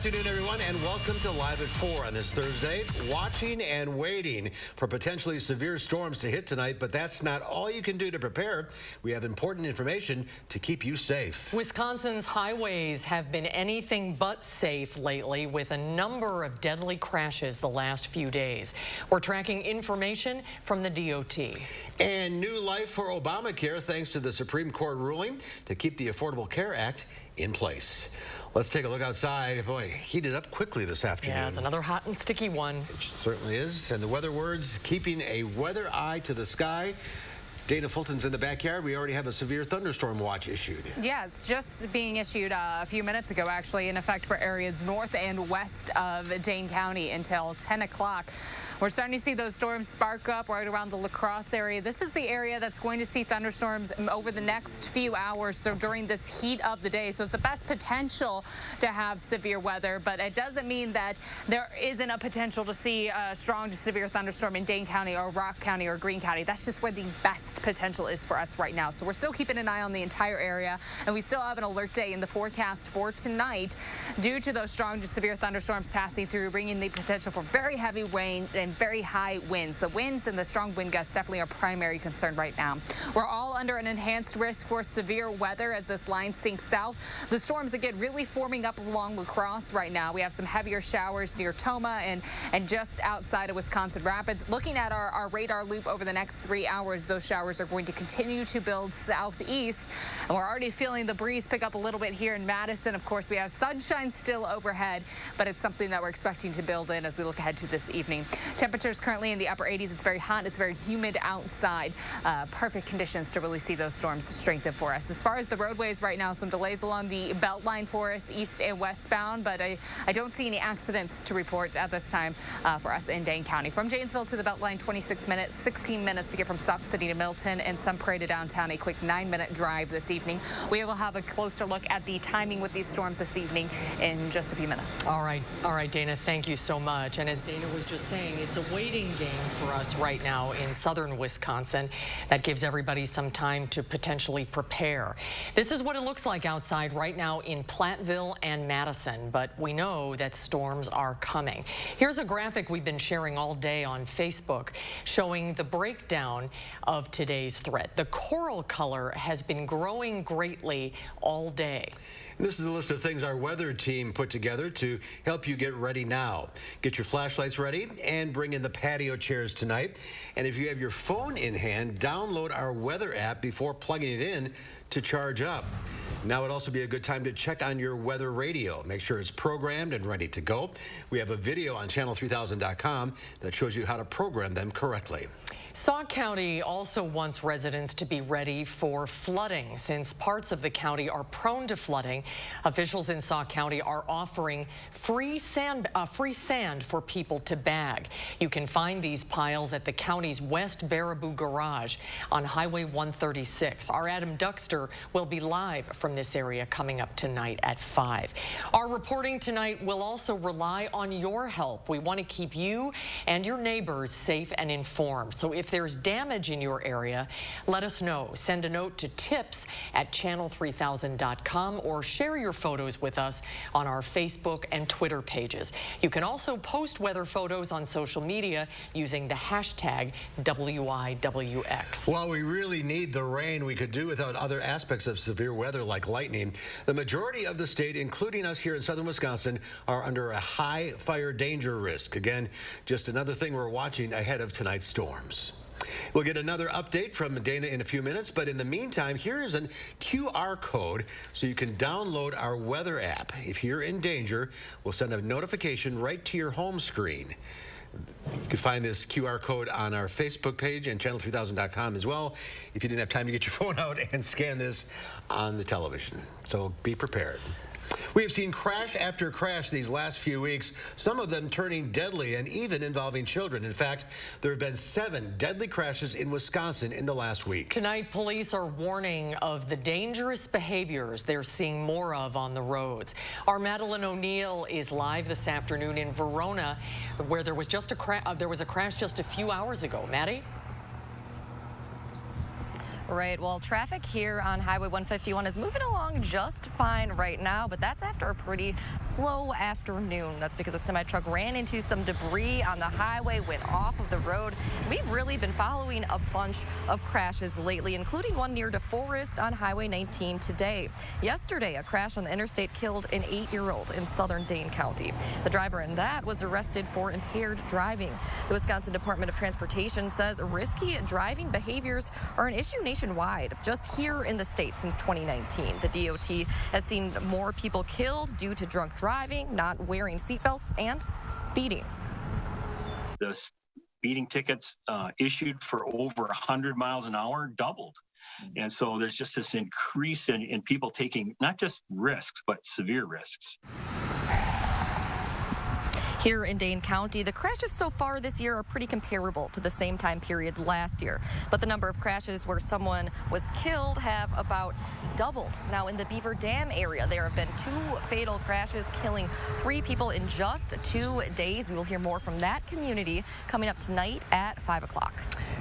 afternoon, everyone, and welcome to Live at 4 on this Thursday. Watching and waiting for potentially severe storms to hit tonight, but that's not all you can do to prepare. We have important information to keep you safe. Wisconsin's highways have been anything but safe lately, with a number of deadly crashes the last few days. We're tracking information from the DOT. And new life for Obamacare thanks to the Supreme Court ruling to keep the Affordable Care Act in place. Let's take a look outside. Boy, heated up quickly this afternoon. Yeah, it's another hot and sticky one. It certainly is. And the weather words, keeping a weather eye to the sky. Dana Fulton's in the backyard. We already have a severe thunderstorm watch issued. Yes, just being issued a few minutes ago, actually, in effect for areas north and west of Dane County until 10 o'clock. We're starting to see those storms spark up right around the La Crosse area. This is the area that's going to see thunderstorms over the next few hours, so during this heat of the day. So it's the best potential to have severe weather, but it doesn't mean that there isn't a potential to see a strong to severe thunderstorm in Dane County or Rock County or Greene County. That's just where the best potential is for us right now. So we're still keeping an eye on the entire area, and we still have an alert day in the forecast for tonight due to those strong to severe thunderstorms passing through, bringing the potential for very heavy rain and very high winds. The winds and the strong wind gusts definitely are primary concern right now. We're all under an enhanced risk for severe weather as this line sinks south. The storms again really forming up along La Crosse right now. We have some heavier showers near Toma and just outside of Wisconsin Rapids. Looking at our radar loop over the next 3 hours, those showers are going to continue to build southeast, and we're already feeling the breeze pick up a little bit here in Madison. Of course, we have sunshine still overhead, but it's something that we're expecting to build in as we look ahead to this evening. Temperatures currently in the upper 80s. It's very hot. It's very humid outside. Perfect conditions to really see those storms strengthen for us. As far as the roadways right now, some delays along the Beltline for us east and westbound, but I don't see any accidents to report at this time for us in Dane County. From Janesville to the Beltline, 26 minutes, 16 minutes to get from Stock City to Milton, and Sun Prairie to downtown, a quick 9-minute drive this evening. We will have a closer look at the timing with these storms this evening in just a few minutes. All right, Dana, thank you so much. And as Dana was just saying, it's a waiting game for us right now in southern Wisconsin. That gives everybody some time to potentially prepare. This is what it looks like outside right now in Platteville and Madison, but we know that storms are coming. Here's a graphic we've been sharing all day on Facebook showing the breakdown of today's threat. The coral color has been growing greatly all day. This is a list of things our weather team put together to help you get ready now. Get your flashlights ready and bring in the patio chairs tonight. And if you have your phone in hand, download our weather app before plugging it in to charge up. Now would also be a good time to check on your weather radio. Make sure it's programmed and ready to go. We have a video on channel3000.com that shows you how to program them correctly. Sauk County also wants residents to be ready for flooding. Since parts of the county are prone to flooding, officials in Sauk County are offering free sand for people to bag. You can find these piles at the county's West Baraboo Garage on Highway 136. Our Adam Duxter will be live from this area coming up tonight at 5. Our reporting tonight will also rely on your help. We want to keep you and your neighbors safe and informed. So if there's damage in your area, let us know. Send a note to tips@channel3000.com or share your photos with us on our Facebook and Twitter pages. You can also post weather photos on social media using the hashtag WIWX. While we really need the rain, we could do without other aspects of severe weather like lightning. The majority of the state, including us here in southern Wisconsin, are under a high fire danger risk. Again, just another thing we're watching ahead of tonight's storms. We'll get another update from Dana in a few minutes, but in the meantime, here is a QR code so you can download our weather app. If you're in danger, we'll send a notification right to your home screen. You can find this QR code on our Facebook page and channel3000.com as well if you didn't have time to get your phone out and scan this on the television. So be prepared. We have seen crash after crash these last few weeks, some of them turning deadly and even involving children. In fact, there have been 7 deadly crashes in Wisconsin in the last week. Tonight, police are warning of the dangerous behaviors they're seeing more of on the roads. Our Madeline O'Neill is live this afternoon in Verona, where there was a crash just a few hours ago. Maddie? Right. Well, traffic here on Highway 151 is moving along just fine right now, but that's after a pretty slow afternoon. That's because a semi-truck ran into some debris on the highway, went off of the road. We've really been following a bunch of crashes lately, including one near DeForest on Highway 19 today. Yesterday, a crash on the interstate killed an 8-year-old in southern Dane County. The driver in that was arrested for impaired driving. The Wisconsin Department of Transportation says risky driving behaviors are an issue nationwide, just here in the state since 2019. The DOT has seen more people killed due to drunk driving, not wearing seatbelts, and speeding. The speeding tickets issued for over 100 miles an hour doubled. And so there's just this increase in people taking not just risks, but severe risks. Here in Dane County, the crashes so far this year are pretty comparable to the same time period last year. But the number of crashes where someone was killed have about doubled. Now, in the Beaver Dam area, there have been 2 fatal crashes, killing 3 people in just 2 days. We will hear more from that community coming up tonight at 5 o'clock.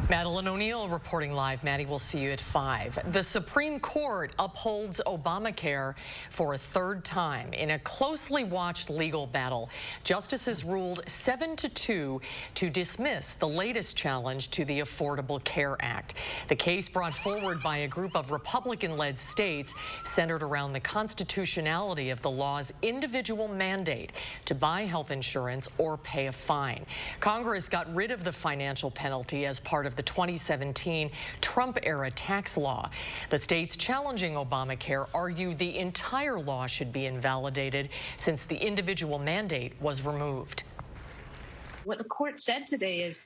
Madeline O'Neill reporting live. Maddie, we'll see you at 5. The Supreme Court upholds Obamacare for a 3rd time in a closely watched legal battle. Justices ruled 7-2 to dismiss the latest challenge to the Affordable Care Act. The case brought forward by a group of Republican-led states centered around the constitutionality of the law's individual mandate to buy health insurance or pay a fine. Congress got rid of the financial penalty as part of the 2017 Trump-era tax law. The states challenging Obamacare argue the entire law should be invalidated since the individual mandate was removed. What the court said today is,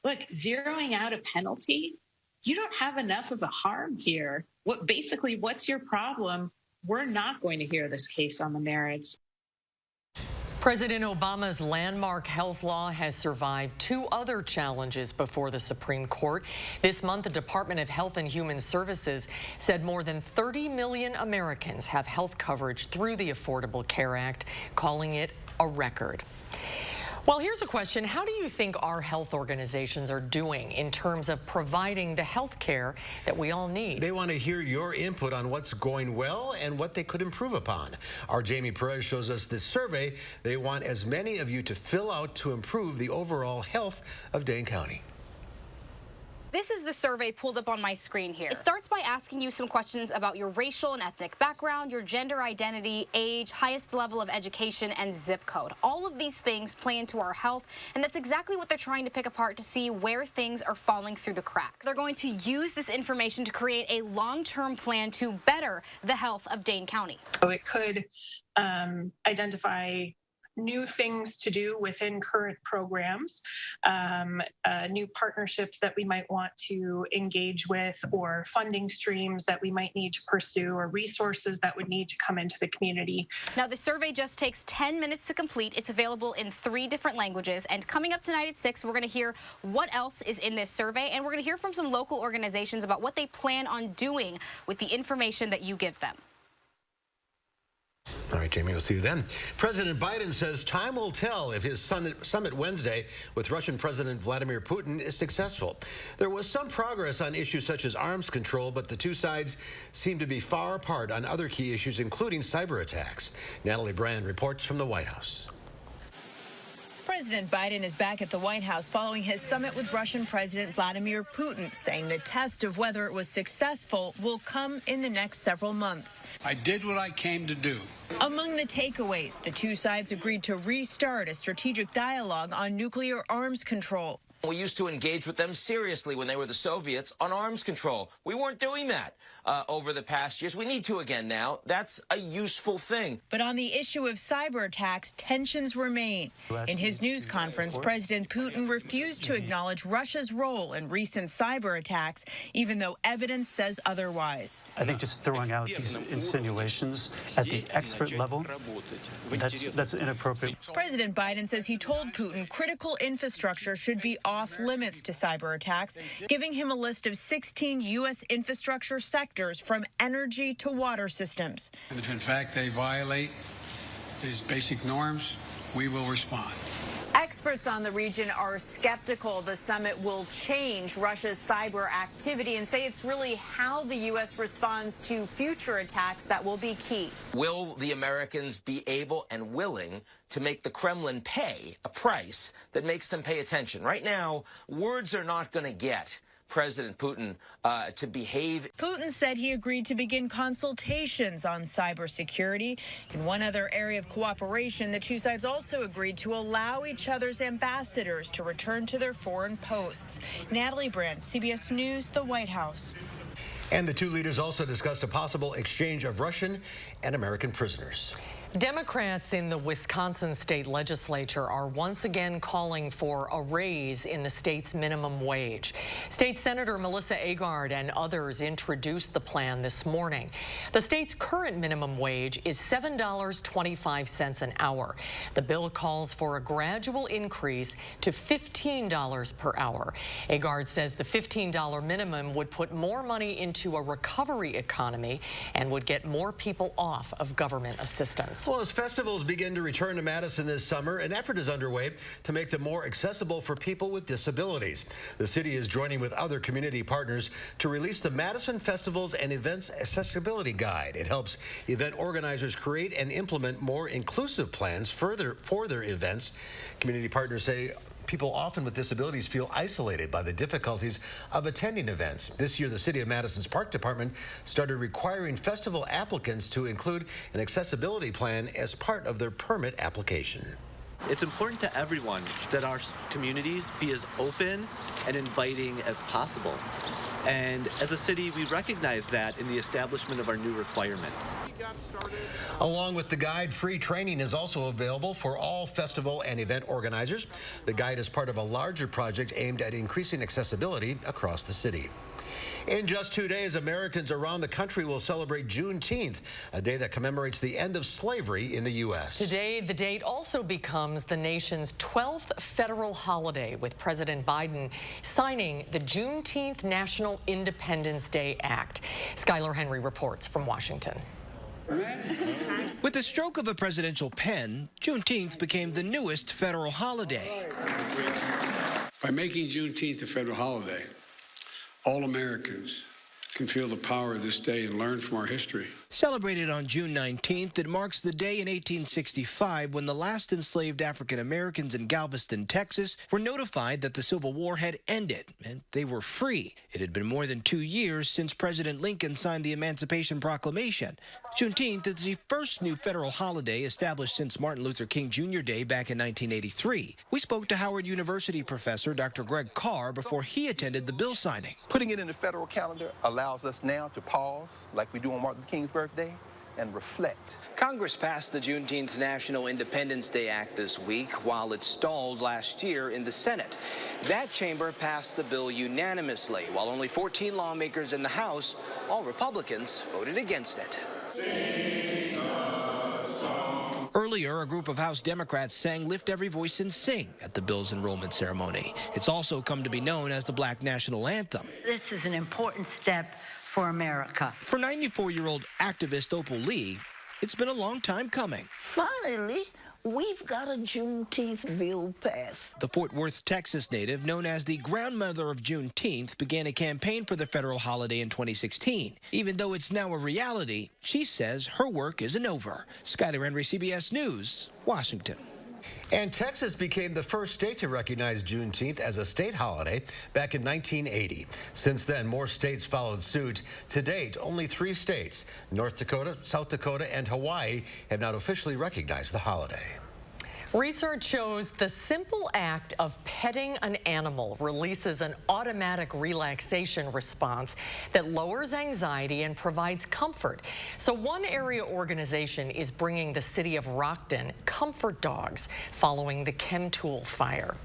look, zeroing out a penalty, you don't have enough of a harm here. What's your problem? We're not going to hear this case on the merits. President Obama's landmark health law has survived 2 other challenges before the Supreme Court. This month, the Department of Health and Human Services said more than 30 million Americans have health coverage through the Affordable Care Act, calling it a record. Well, here's a question. How do you think our health organizations are doing in terms of providing the health care that we all need? They want to hear your input on what's going well and what they could improve upon. Our Jamie Perez shows us this survey they want as many of you to fill out to improve the overall health of Dane County. This is the survey pulled up on my screen here. It starts by asking you some questions about your racial and ethnic background, your gender identity, age, highest level of education, and zip code. All of these things play into our health, and that's exactly what they're trying to pick apart to see where things are falling through the cracks. They're going to use this information to create a long-term plan to better the health of Dane County. So it could identify new things to do within current programs, new partnerships that we might want to engage with, or funding streams that we might need to pursue, or resources that would need to come into the community. Now, the survey just takes 10 minutes to complete. It's available in 3 different languages. And coming up tonight at 6, we're going to hear what else is in this survey, and we're going to hear from some local organizations about what they plan on doing with the information that you give them. All right, Jamie, we'll see you then. President Biden says time will tell if his summit Wednesday with Russian President Vladimir Putin is successful. There was some progress on issues such as arms control, but the 2 sides seem to be far apart on other key issues, including cyber attacks. Natalie Brand reports from the White House. President Biden is back at the White House following his summit with Russian President Vladimir Putin, saying the test of whether it was successful will come in the next several months. I did what I came to do. Among the takeaways, the 2 sides agreed to restart a strategic dialogue on nuclear arms control. We used to engage with them seriously when they were the Soviets on arms control. We weren't doing that over the past years. We need to again now. That's a useful thing. But on the issue of cyber attacks, tensions remain. In his news conference, President Putin refused to acknowledge Russia's role in recent cyber attacks, even though evidence says otherwise. I think just throwing out these insinuations at the expert level, that's inappropriate. President Biden says he told Putin critical infrastructure should be off limits to cyber attacks, giving him a list of 16 U.S. infrastructure sectors from energy to water systems. And if in fact they violate these basic norms, we will respond. Experts Experts on the region are skeptical the summit will change Russia's cyber activity and say it's really how the U.S. responds to future attacks that will be key. Will the Americans be able and willing to make the Kremlin pay a price that makes them pay attention? Right now, words are not going to get President Putin to behave. Putin said he agreed to begin consultations on cybersecurity. In one other area of cooperation, the two sides also agreed to allow each other's ambassadors to return to their foreign posts. Natalie Brandt, CBS News, the White House. And the two leaders also discussed a possible exchange of Russian and American prisoners. Democrats in the Wisconsin state legislature are once again calling for a raise in the state's minimum wage. State Senator Melissa Agard and others introduced the plan this morning. The state's current minimum wage is $7.25 an hour. The bill calls for a gradual increase to $15 per hour. Agard says the $15 minimum would put more money into a recovery economy and would get more people off of government assistance. Well, as festivals begin to return to Madison this summer, an effort is underway to make them more accessible for people with disabilities. The city is joining with other community partners to release the Madison Festivals and Events Accessibility Guide. It helps event organizers create and implement more inclusive plans for their events. Community partners say people often with disabilities feel isolated by the difficulties of attending events. This year, the City of Madison's Park Department started requiring festival applicants to include an accessibility plan as part of their permit application. It's important to everyone that our communities be as open and inviting as possible. And as a city, we recognize that in the establishment of our new requirements. Along with the guide, free training is also available for all festival and event organizers. The guide is part of a larger project aimed at increasing accessibility across the city. In just 2 days, Americans around the country will celebrate Juneteenth, a day that commemorates the end of slavery in the U.S. Today, the date also becomes the nation's 12th federal holiday, with President Biden signing the Juneteenth National Independence Day Act. Skylar Henry reports from Washington. With the stroke of a presidential pen, Juneteenth became the newest federal holiday. By making Juneteenth a federal holiday, all Americans can feel the power of this day and learn from our history. Celebrated on June 19th, it marks the day in 1865 when the last enslaved African Americans in Galveston, Texas, were notified that the Civil War had ended and they were free. It had been more than 2 years since President Lincoln signed the Emancipation Proclamation. Juneteenth is the first new federal holiday established since Martin Luther King Jr. Day back in 1983. We spoke to Howard University professor Dr. Greg Carr before he attended the bill signing. Putting it in the federal calendar allows us now to pause, like we do on Martin Luther King's birthday, and reflect. Congress passed the Juneteenth National Independence Day Act this week while it stalled last year in the Senate. That chamber passed the bill unanimously, while only 14 lawmakers in the House, all Republicans, voted against it. Earlier, a group of House Democrats sang Lift Every Voice and Sing at the bill's enrollment ceremony. It's also come to be known as the Black National Anthem. This is an important step for America. For 94-year-old activist Opal Lee, it's been a long time coming. Finally, we've got a Juneteenth bill passed. The Fort Worth, Texas native, known as the grandmother of Juneteenth, began a campaign for the federal holiday in 2016. Even though it's now a reality, she says her work isn't over. Skylar Henry, CBS News, Washington. And Texas became the first state to recognize Juneteenth as a state holiday back in 1980. Since then, more states followed suit. To date, only 3 states, North Dakota, South Dakota, and Hawaii, have not officially recognized the holiday. Research shows the simple act of petting an animal releases an automatic relaxation response that lowers anxiety and provides comfort. So one area organization is bringing the city of Rockton comfort dogs following the Chemtool fire.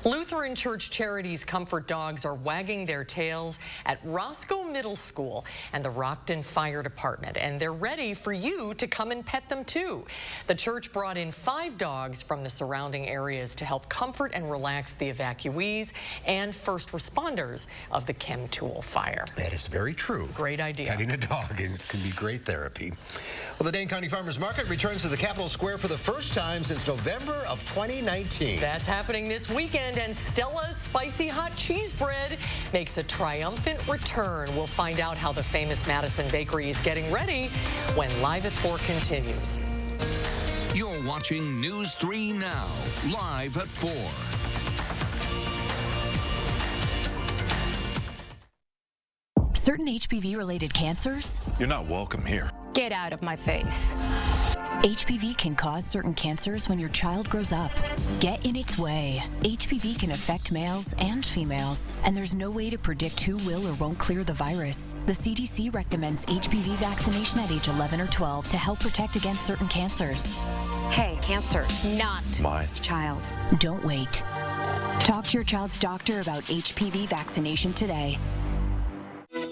Lutheran Church Charities Comfort Dogs are wagging their tails at Roscoe Middle School and the Rockton Fire Department, and they're ready for you to come and pet them too. The church brought in 5 dogs from from the surrounding areas to help comfort and relax the evacuees and first responders of the Chemtool fire. That is very true. Great idea. Petting a dog can be great therapy. Well, the Dane County Farmers Market returns to the Capitol Square for the first time since November of 2019. That's happening this weekend, and Stella's Spicy Hot Cheese Bread makes a triumphant return. We'll find out how the famous Madison bakery is getting ready when Live at 4 continues. You're watching News 3 Now, live at 4. Certain HPV-related cancers? You're not welcome here. Get out of my face. HPV can cause certain cancers when your child grows up. Get in its way. HPV can affect males and females, and there's no way to predict who will or won't clear the virus. The CDC recommends HPV vaccination at age 11 or 12 to help protect against certain cancers. Hey, cancer, not my child. Don't wait. Talk to your child's doctor about HPV vaccination today.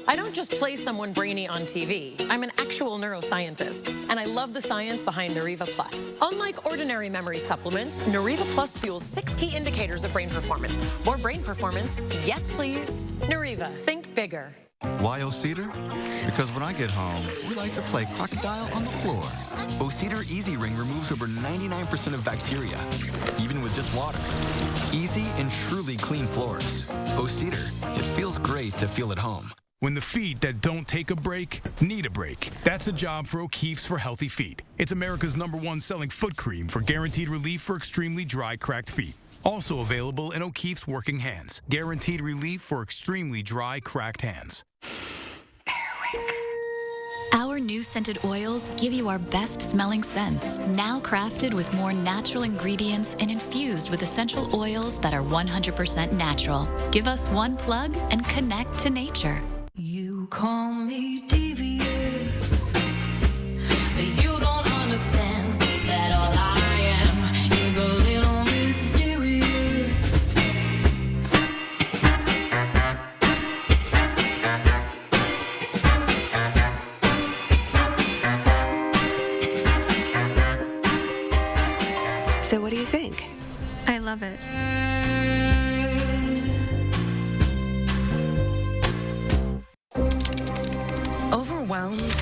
I don't just play someone brainy on TV. I'm an actual neuroscientist, and I love the science behind Nariva Plus. Unlike ordinary memory supplements, Nariva Plus fuels 6 key indicators of brain performance. More brain performance, yes please. Nariva, think bigger. Why O-Cedar? Because when I get home, we like to play crocodile on the floor. O-Cedar Easy Ring removes over 99% of bacteria, even with just water. Easy and truly clean floors. O-Cedar, it feels great to feel at home. When the feet that don't take a break need a break. That's a job for O'Keeffe's for Healthy Feet. It's America's #1 selling foot cream for guaranteed relief for extremely dry, cracked feet. Also available in O'Keeffe's Working Hands. Guaranteed relief for extremely dry, cracked hands. Our new scented oils give you our best smelling scents, now crafted with more natural ingredients and infused with essential oils that are 100% natural. Give us one plug and connect to nature. You call me devious, but you don't understand that all I am is a little mysterious. So what do you think? I love it. Overwhelmed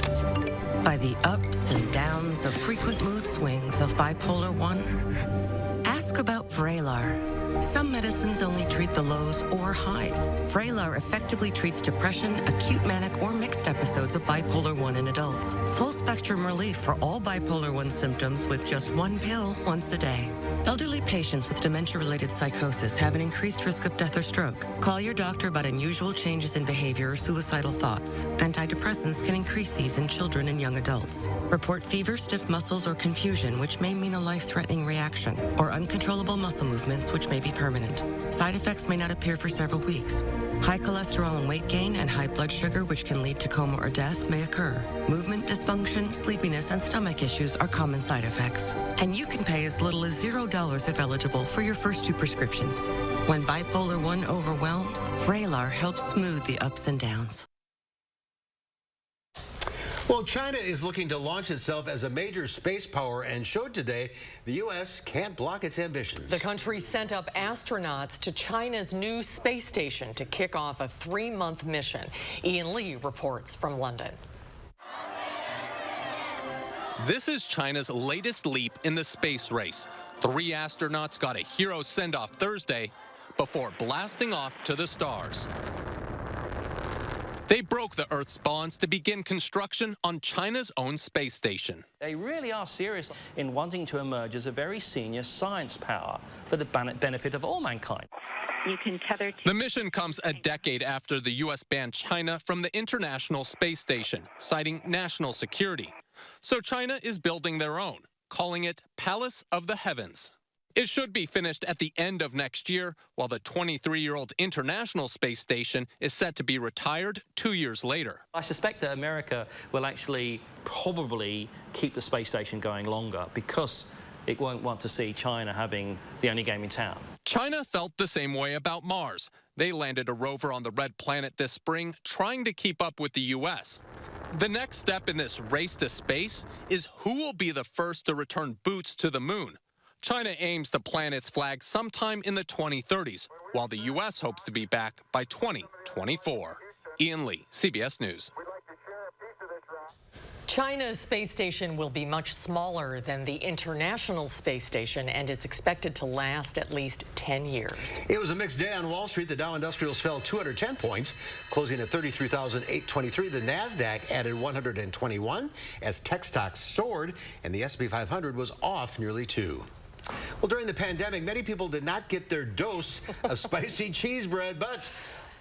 by the ups and downs of frequent mood swings of bipolar 1? Ask about Vraylar. Some medicines only treat the lows or highs. Vraylar effectively treats depression, acute manic, or mixed episodes of bipolar 1 in adults. Full spectrum relief for all bipolar 1 symptoms with just one pill once a day. Elderly patients with dementia-related psychosis have an increased risk of death or stroke. Call your doctor about unusual changes in behavior or suicidal thoughts. Antidepressants can increase these in children and young adults. Report fever, stiff muscles, or confusion, which may mean a life-threatening reaction, or uncontrollable muscle movements, which may be permanent. Side effects may not appear for several weeks. High cholesterol and weight gain and high blood sugar, which can lead to coma or death, may occur. Movement dysfunction, sleepiness, and stomach issues are common side effects. And you can pay as little as $0 if eligible for your first 2 prescriptions. When bipolar 1 overwhelms, Vraylar helps smooth the ups and downs. Well, China is looking to launch itself as a major space power and showed today the U.S. can't block its ambitions. The country sent up astronauts to China's new space station to kick off a 3-month mission. Ian Lee reports from London. This is China's latest leap in the space race. 3 astronauts got a hero send-off Thursday before blasting off to the stars. They broke the Earth's bonds to begin construction on China's own space station. They really are serious in wanting to emerge as a very senior science power for the benefit of all mankind. You can tether the mission comes a decade after the U.S. banned China from the International Space Station, citing national security. So China is building their own, calling it Palace of the Heavens. It should be finished at the end of next year, while the 23-year-old International Space Station is set to be retired 2 years later. I suspect that America will actually probably keep the space station going longer because it won't want to see China having the only game in town. China felt the same way about Mars. They landed a rover on the red planet this spring, trying to keep up with the U.S. The next step in this race to space is who will be the first to return boots to the moon. China aims to plant its flag sometime in the 2030s, while the U.S. hopes to be back by 2024. Ian Lee, CBS News. China's space station will be much smaller than the International Space Station, and it's expected to last at least 10 years. It was a mixed day on Wall Street. The Dow Industrials fell 210 points, closing at 33,823. The NASDAQ added 121 as tech stocks soared, and the S&P 500 was off nearly 2. Well, during the pandemic, many people did not get their dose of spicy cheese bread, but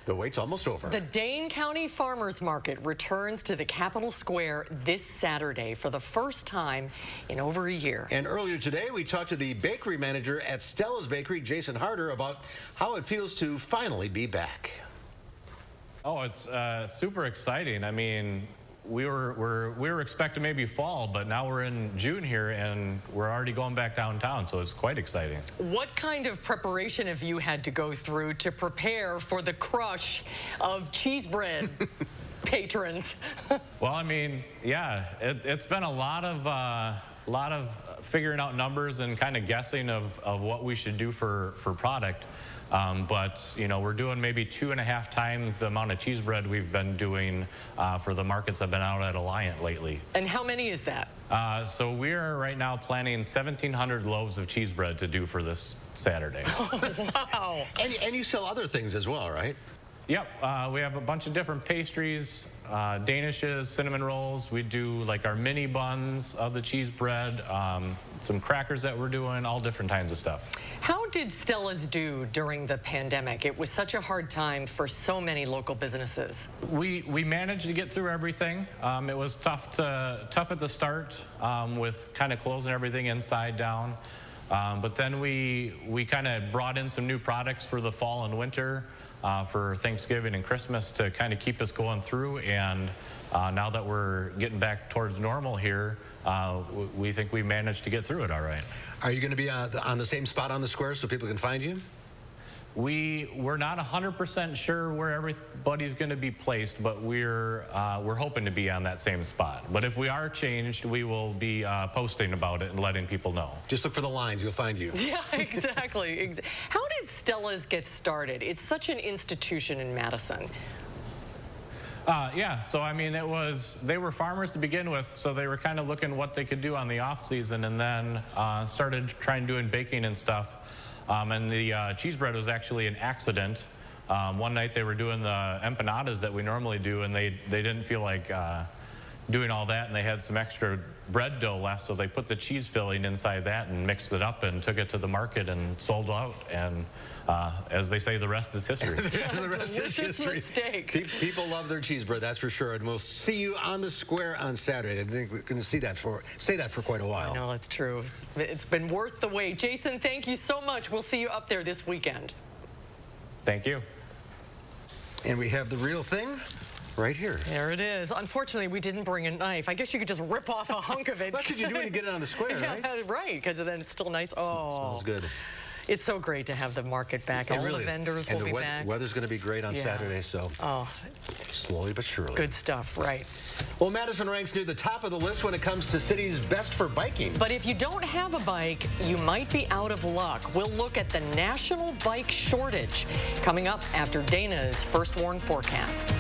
the wait's almost over. The Dane County Farmers Market returns to the Capitol Square this Saturday for the first time in over a year. And earlier today, we talked to the bakery manager at Stella's Bakery, Jason Harder, about how it feels to finally be back. Oh, it's super exciting. I mean, we were expecting maybe fall, but now we're in June here and we're already going back downtown, so it's quite exciting. What kind of preparation have you had to go through to prepare for the crush of cheese bread patrons? Well, I mean, yeah, it's been a lot of figuring out numbers and kind of guessing of what we should do for product. But, you know, we're doing maybe 2.5 times the amount of cheese bread we've been doing for the markets that have been out at Alliant lately. And how many is that? So we're right now planning 1,700 loaves of cheese bread to do for this Saturday. Oh, wow. And you sell other things as well, right? Yep, we have a bunch of different pastries, danishes, cinnamon rolls. We do like our mini buns of the cheese bread, some crackers that we're doing, all different kinds of stuff. How did Stella's do during the pandemic? It was such a hard time for so many local businesses. We managed to get through everything. It was tough at the start with kind of closing everything inside down. But then we kind of brought in some new products for the fall and winter. For Thanksgiving and Christmas to kind of keep us going through, and now that we're getting back towards normal here, we think we managed to get through it all right. Are you going to be on the same spot on the square so people can find you? We're not 100% sure where everybody's going to be placed, but we're hoping to be on that same spot. But if we are changed, we will be posting about it and letting people know. Just look for the lines, you'll find you. Yeah, exactly. How did Stella's get started? It's such an institution in Madison. Yeah, so I mean, they were farmers to begin with, so they were kind of looking what they could do on the off season, and then started trying doing baking and stuff. And the cheese bread was actually an accident. One night they were doing the empanadas that we normally do, and they didn't feel like doing all that, and they had some extra bread dough left, so they put the cheese filling inside that and mixed it up and took it to the market and sold out. And as they say, the rest is history. The rest is history. Mistake. People love their cheese bread, that's for sure. And we'll see you on the square on Saturday. I think we're going to say that for quite a while. No, that's true. It's been worth the wait. Jason, thank you so much. We'll see you up there this weekend. Thank you. And we have the real thing right here. There it is. Unfortunately, we didn't bring a knife. I guess you could just rip off a hunk of it. That's what you do when you get it on the square, right? Yeah, right, because then it's still nice. Oh, smells good. It's so great to have the market back. All the vendors will be back. And the weather's going to be great on Saturday, so slowly but surely. Good stuff, right. Well, Madison ranks near the top of the list when it comes to cities best for biking. But if you don't have a bike, you might be out of luck. We'll look at the national bike shortage coming up after Dana's First Warn forecast.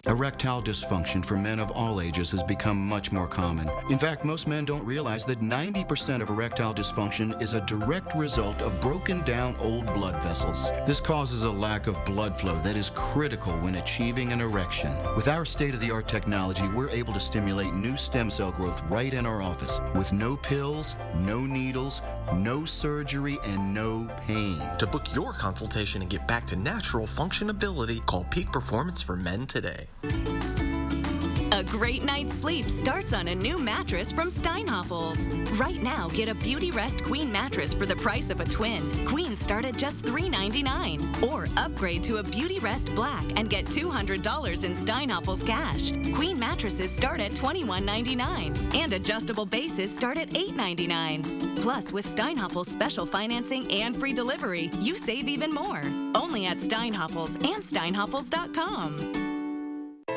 Erectile dysfunction for men of all ages has become much more common. In fact, most men don't realize that 90% of erectile dysfunction is a direct result of broken down old blood vessels. This causes a lack of blood flow that is critical when achieving an erection. With our state-of-the-art technology, we're able to stimulate new stem cell growth right in our office with no pills, no needles, no surgery, and no pain. To book your consultation and get back to natural functionability, call Peak Performance for Men today. A great night's sleep starts on a new mattress from Steinhoffels. Right now, get a Beauty Rest Queen mattress for the price of a twin. Queens start at just $399. Or upgrade to a Beauty Rest Black and get $200 in Steinhoffels cash. Queen mattresses start at $21.99. And adjustable bases start at $8.99. Plus, with Steinhoffels special financing and free delivery, you save even more. Only at Steinhoffels and Steinhoffels.com.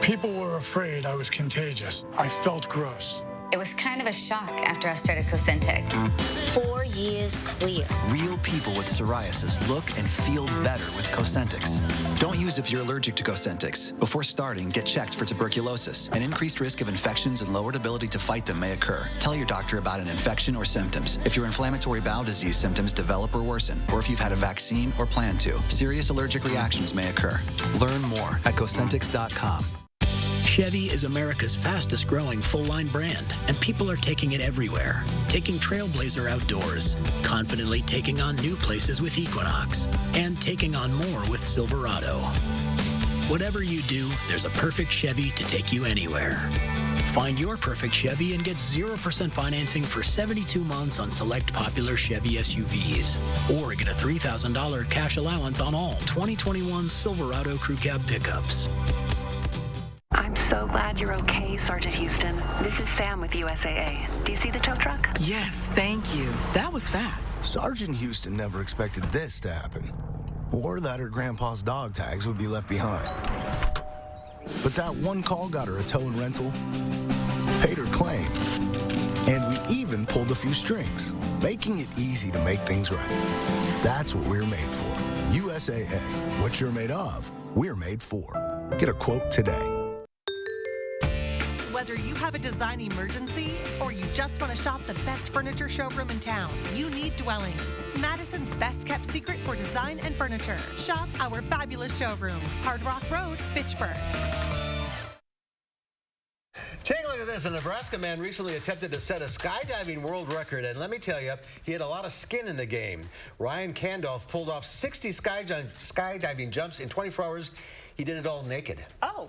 People were afraid I was contagious. I felt gross. It was kind of a shock after I started Cosentix. 4 years clear. Real people with psoriasis look and feel better with Cosentix. Don't use if you're allergic to Cosentix. Before starting, get checked for tuberculosis. An increased risk of infections and lowered ability to fight them may occur. Tell your doctor about an infection or symptoms. If your inflammatory bowel disease symptoms develop or worsen, or if you've had a vaccine or plan to, serious allergic reactions may occur. Learn more at Cosentix.com. Chevy is America's fastest growing full-line brand, and people are taking it everywhere. Taking Trailblazer outdoors, confidently taking on new places with Equinox, and taking on more with Silverado. Whatever you do, there's a perfect Chevy to take you anywhere. Find your perfect Chevy and get 0% financing for 72 months on select popular Chevy SUVs. Or get a $3,000 cash allowance on all 2021 Silverado Crew Cab pickups. I'm so glad you're okay, Sergeant Houston. This is Sam with USAA. Do you see the tow truck? Yes, thank you. That was fast. Sergeant Houston never expected this to happen. Or that her grandpa's dog tags would be left behind. But that one call got her a tow and rental, paid her claim, and we even pulled a few strings, making it easy to make things right. That's what we're made for. USAA. What you're made of, we're made for. Get a quote today. Whether you have a design emergency or you just want to shop the best furniture showroom in town, you need Dwellings, Madison's best kept secret for design and furniture. Shop our fabulous showroom, Hard Rock Road, Fitchburg. Take a look at this. A Nebraska man recently attempted to set a skydiving world record, and let me tell you, he had a lot of skin in the game. Ryan Kandolf pulled off 60 skydiving jumps in 24 hours. He did it all naked. Oh.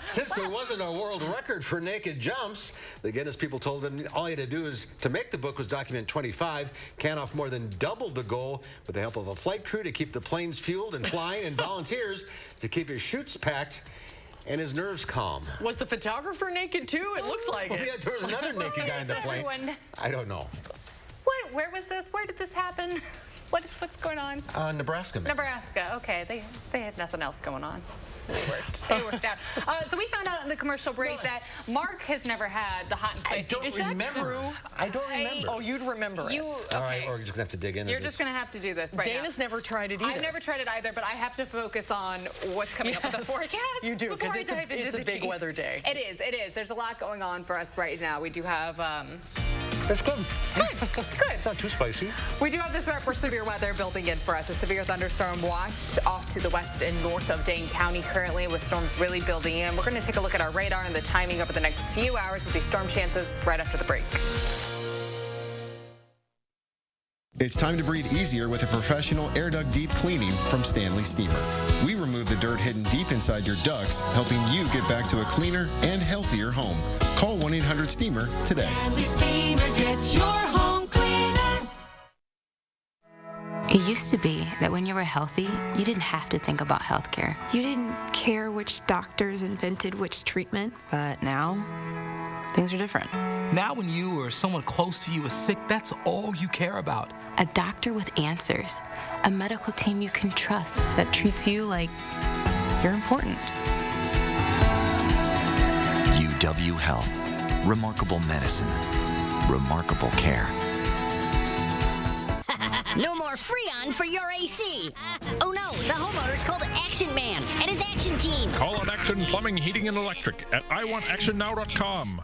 Since there wasn't a world record for naked jumps, the Guinness people told him all he had to do is to make the book was document 25. Kandolf more than doubled the goal with the help of a flight crew to keep the planes fueled and flying and volunteers to keep his chutes packed and his nerves calm. Was the photographer naked too? It looks like it. Yeah, there was another naked guy in the plane. I don't know. What? Where was this? Where did this happen? What's going on? Nebraska. Nebraska. Okay, they had nothing else going on. It worked out. So we found out in the commercial break that Mark has never had the hot and spicy. Is that true? I don't remember. Oh, you'd remember it. All right, we're just going to have to dig into You're just going to have to do this right Dana's now. never tried it either. I've never tried it either, but I have to focus on what's coming up with the forecast. You do, because it's a big weather day. It is, it is. There's a lot going on for us right now. We do have... It's good. Good. It's not too spicy. We do have this threat for severe weather building in for us. A severe thunderstorm watch off to the west and north of Dane County currently, with storms really building in. We're going to take a look at our radar and the timing over the next few hours with these storm chances right after the break. It's time to breathe easier with a professional air duct deep cleaning from Stanley Steamer. We remove the dirt hidden deep inside your ducts, helping you get back to a cleaner and healthier home. Call 1-800-STEAMER today. Stanley Steamer gets your home cleaner. It used to be that when you were healthy, you didn't have to think about healthcare. You didn't care which doctors invented which treatment. But now, things are different. Now when you or someone close to you is sick, that's all you care about. A doctor with answers. A medical team you can trust. That treats you like you're important. UW Health. Remarkable medicine. Remarkable care. No more Freon for your AC. Oh no, the homeowner's called Action Man and his action team. Call on Action Plumbing, Heating, and Electric at iwantactionnow.com.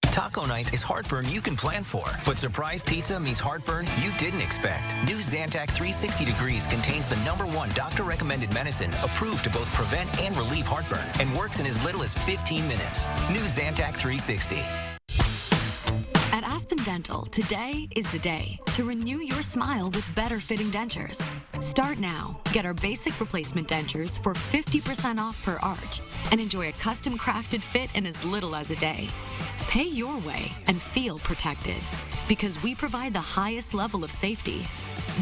Taco night is heartburn you can plan for, but surprise pizza means heartburn you didn't expect. New Zantac 360 Degrees contains the #1 doctor-recommended medicine approved to both prevent and relieve heartburn and works in as little as 15 minutes. New Zantac 360. At Aspen Dental, today is the day to renew your smile with better fitting dentures. Start now. Get our basic replacement dentures for 50% off per arch and enjoy a custom crafted fit in as little as a day. Pay your way and feel protected because we provide the highest level of safety.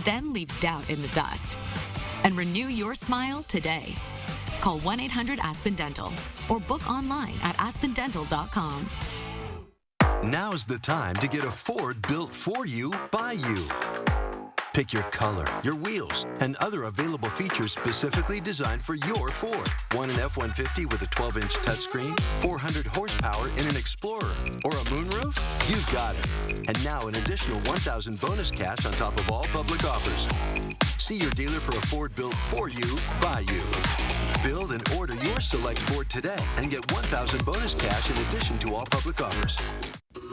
Then leave doubt in the dust and renew your smile today. Call 1-800-ASPEN-DENTAL or book online at aspendental.com. Now's the time to get a Ford built for you, by you. Pick your color, your wheels, and other available features specifically designed for your Ford. Want an F-150 with a 12-inch touchscreen, 400 horsepower in an Explorer, or a moonroof? You've got it. And now an additional $1,000 bonus cash on top of all public offers. See your dealer for a Ford built for you, by you. Build and order your select Ford today and get $1,000 bonus cash in addition to all public offers.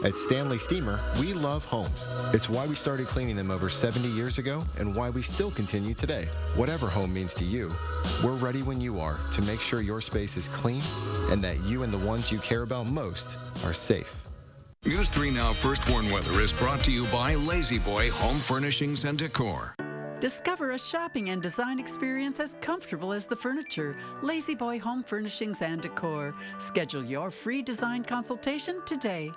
At Stanley Steamer, we love homes. It's why we started cleaning them over 70 years ago and why we still continue today. Whatever home means to you, we're ready when you are to make sure your space is clean and that you and the ones you care about most are safe. News 3 Now First Warn Weather is brought to you by Lazy Boy Home Furnishings and Decor. Discover a shopping and design experience as comfortable as the furniture. Lazy Boy Home Furnishings and Decor. Schedule your free design consultation today.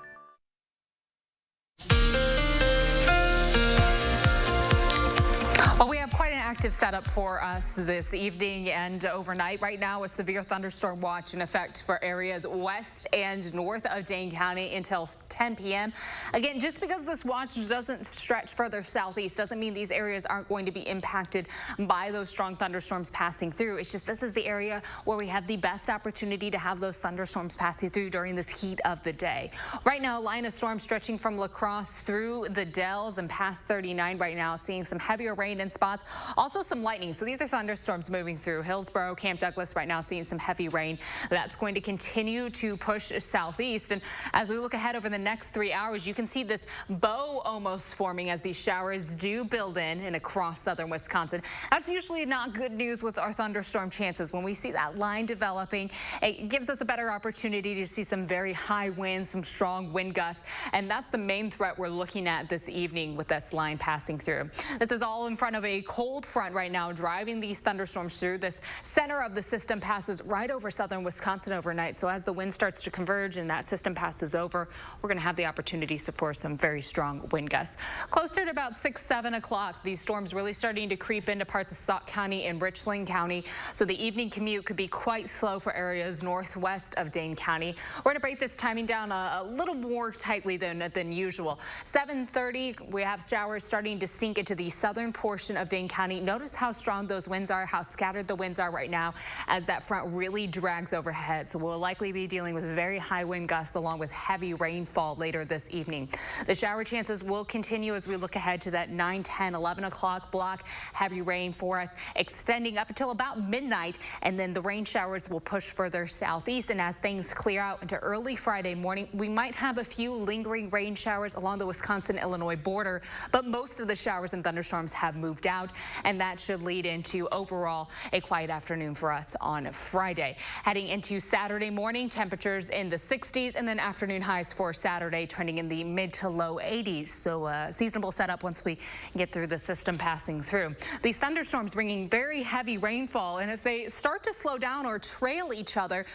Well, we have quite an active setup for us this evening and overnight. Right now, a severe thunderstorm watch in effect for areas west and north of Dane County until 10 p.m. Again, just because this watch doesn't stretch further southeast doesn't mean these areas aren't going to be impacted by those strong thunderstorms passing through. It's just this is the area where we have the best opportunity to have those thunderstorms passing through during this heat of the day. Right now, a line of storms stretching from La Crosse through the Dells and past 39 right now, seeing some heavier rain in spots. Also some lightning. So these are thunderstorms moving through Hillsborough, Camp Douglas right now, seeing some heavy rain. That's going to continue to push southeast. And as we look ahead over the next 3 hours, you can see this bow almost forming as these showers do build in and across southern Wisconsin. That's usually not good news with our thunderstorm chances. When we see that line developing, it gives us a better opportunity to see some very high winds, some strong wind gusts. And that's the main threat we're looking at this evening with this line passing through. This is all in front of a cold front right now driving these thunderstorms through. This center of the system passes right over southern Wisconsin overnight. So as the wind starts to converge and that system passes over, we're going to have the opportunities for some very strong wind gusts. Closer to about 6, 7 o'clock, these storms really starting to creep into parts of Sauk County and Richland County. So the evening commute could be quite slow for areas northwest of Dane County. We're going to break this timing down a little more tightly than usual. 7:30, we have showers starting to sink into the southern portion of Dane County. Notice how strong those winds are, how scattered the winds are right now as that front really drags overhead. So we'll likely be dealing with very high wind gusts along with heavy rainfall later this evening. The shower chances will continue as we look ahead to that 9, 10, 11 o'clock block. Heavy rain for us extending up until about midnight, and then the rain showers will push further southeast. And as things clear out into early Friday morning, we might have a few lingering rain showers along the Wisconsin-Illinois border, but most of the showers and thunderstorms have moved out, and that should lead into overall a quiet afternoon for us on Friday. Heading into Saturday morning, temperatures in the 60s, and then afternoon highs for Saturday trending in the mid to low 80s. So seasonable setup once we get through the system passing through. These thunderstorms bringing very heavy rainfall, and if they start to slow down or trail each other,